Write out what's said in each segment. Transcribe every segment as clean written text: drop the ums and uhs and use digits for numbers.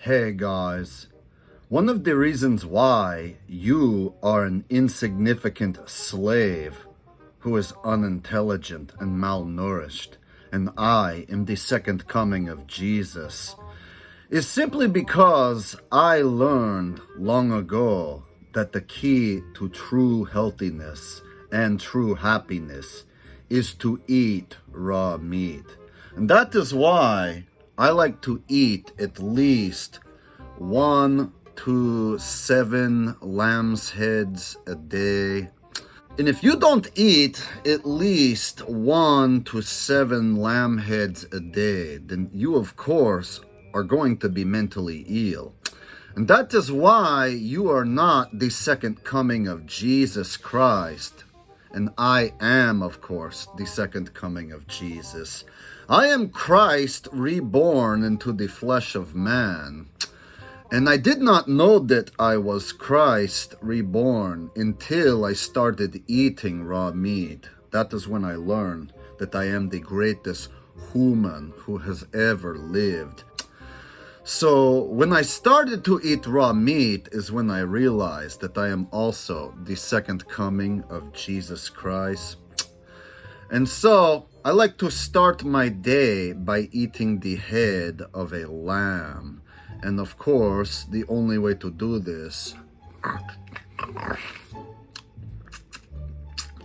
Hey guys, one of the reasons why you are an insignificant slave who is unintelligent and malnourished, and I am the second coming of Jesus, is simply because I learned long ago that the key to true healthiness and true happiness is to eat raw meat. And that is why I like to eat at least 1 to 7 lamb's heads a day. And if you don't eat at least 1 to 7 lamb heads a day, then you, of course, are going to be mentally ill. And that is why you are not the second coming of Jesus Christ. And I am, of course, the second coming of Jesus. I am Christ reborn into the flesh of man. And I did not know that I was Christ reborn until I started eating raw meat. That is when I learned that I am the greatest human who has ever lived. So when I started to eat raw meat is when I realized that I am also the second coming of Jesus Christ. And so I like to start my day by eating the head of a lamb. And of course, the only way to do this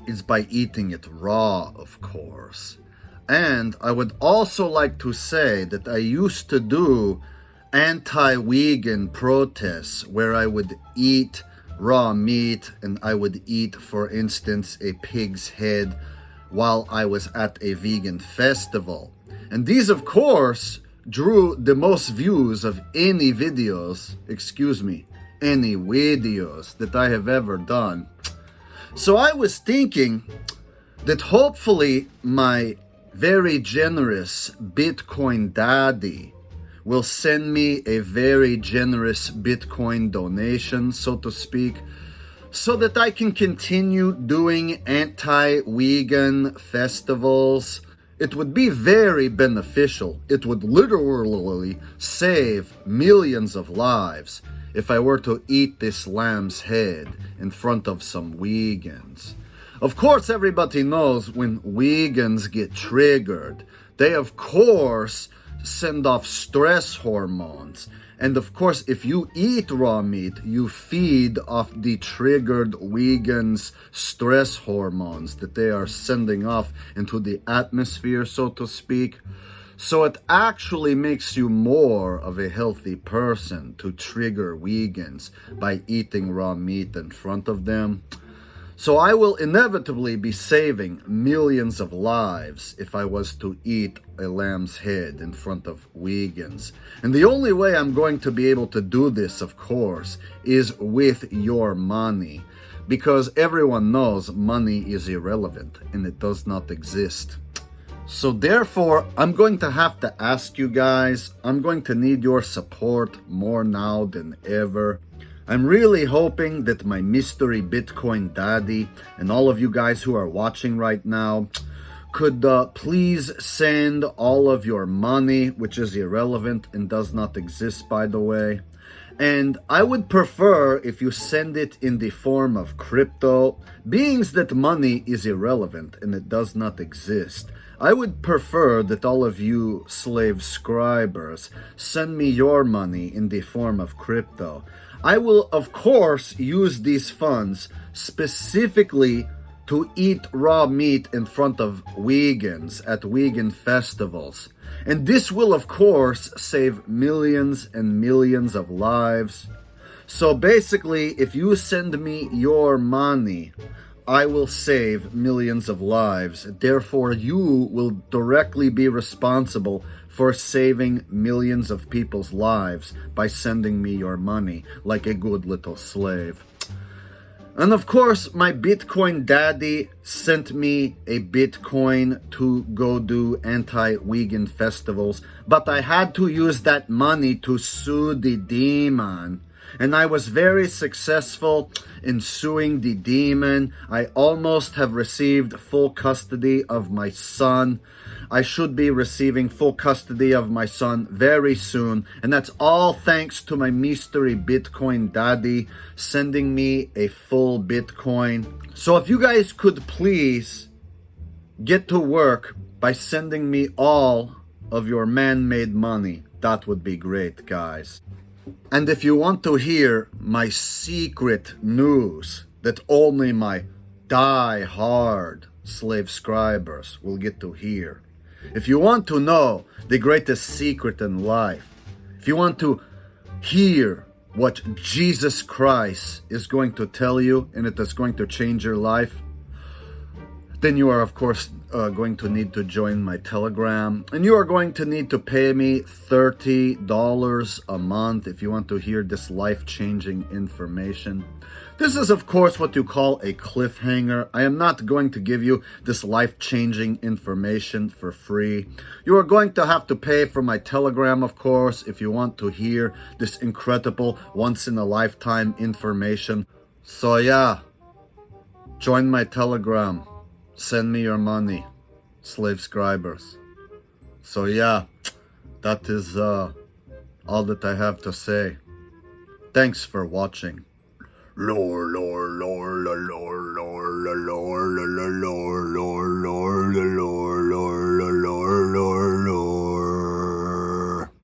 is by eating it raw, of course. And I would also like to say that I used to do anti-vegan protests where I would eat raw meat and I would eat, for instance, a pig's head while I was at a vegan festival. And these, of course, drew the most views of any videos that I have ever done. So I was thinking that hopefully my very generous Bitcoin daddy will send me a very generous Bitcoin donation, so to speak, so that I can continue doing anti-vegan festivals. It would be very beneficial. It would literally save millions of lives if I were to eat this lamb's head in front of some vegans. Of course, everybody knows when vegans get triggered, they of course send off stress hormones. And of course, if you eat raw meat, you feed off the triggered vegans' stress hormones that they are sending off into the atmosphere, so to speak. So it actually makes you more of a healthy person to trigger vegans by eating raw meat in front of them. So I will inevitably be saving millions of lives if I was to eat a lamb's head in front of vegans. And the only way I'm going to be able to do this, of course, is with your money. Because everyone knows money is irrelevant and it does not exist. So therefore, I'm going to have to ask you guys, I'm going to need your support more now than ever. I'm really hoping that my mystery Bitcoin daddy and all of you guys who are watching right now could please send all of your money, which is irrelevant and does not exist, by the way. And I would prefer if you send it in the form of crypto, being that money is irrelevant and it does not exist. I would prefer that all of you slave scribers send me your money in the form of crypto. I will, of course, use these funds specifically to eat raw meat in front of vegans at vegan festivals. And this will, of course, save millions and millions of lives. So basically, if you send me your money, I will save millions of lives. Therefore, you will directly be responsible for saving millions of people's lives by sending me your money like a good little slave. And of course, my Bitcoin daddy sent me a Bitcoin to go do anti-vegan festivals, but I had to use that money to sue the demon. And I was very successful in suing the demon. I almost have received full custody of my son. I should be receiving full custody of my son very soon. And that's all thanks to my mystery Bitcoin daddy sending me a full Bitcoin. So if you guys could please get to work by sending me all of your man-made money, that would be great, guys. And if you want to hear my secret news that only my die-hard slave scribers will get to hear, if you want to know the greatest secret in life, if you want to hear what Jesus Christ is going to tell you and it is going to change your life, then you are, of course, going to need to join my Telegram. And you are going to need to pay me $30 a month if you want to hear this life-changing information. This is, of course, what you call a cliffhanger. I am not going to give you this life-changing information for free. You are going to have to pay for my Telegram, of course, if you want to hear this incredible, once-in-a-lifetime information. So yeah, join my Telegram. Send me your money, slave scribers. So yeah, that is all that I have to say. Thanks for watching. Lore, lore, lore, lore, lore, lore, lore, lore.